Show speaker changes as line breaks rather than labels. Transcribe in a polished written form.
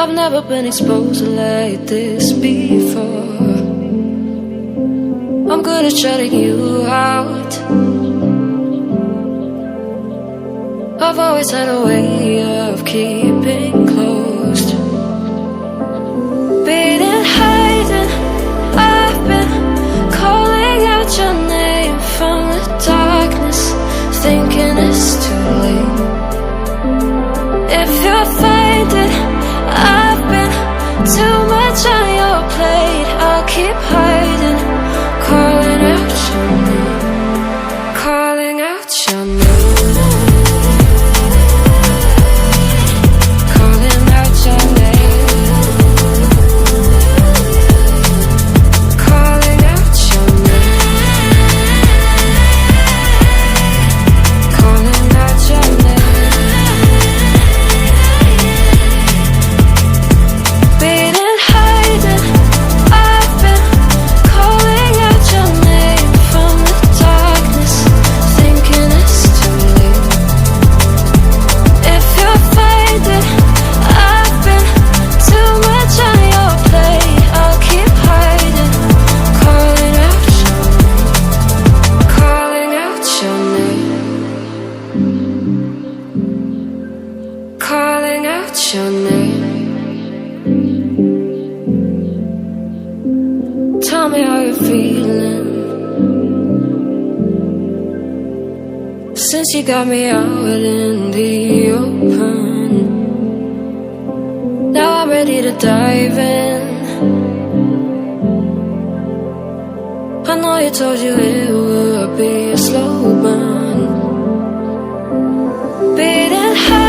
I've never been exposed like this before. I'm good at shutting you out. I've always had a way of keeping closed. Beating, hiding, I've been calling out your name from the darkness, thinking it's too late. If you're finding I've been too much on your plate, I'll keep hiding, calling out your name, calling out your name. Calling out your name. Tell me how you're feeling since you got me out in the open. Now I'm ready to dive in. I know you told you it would be a slow burn. Beating high,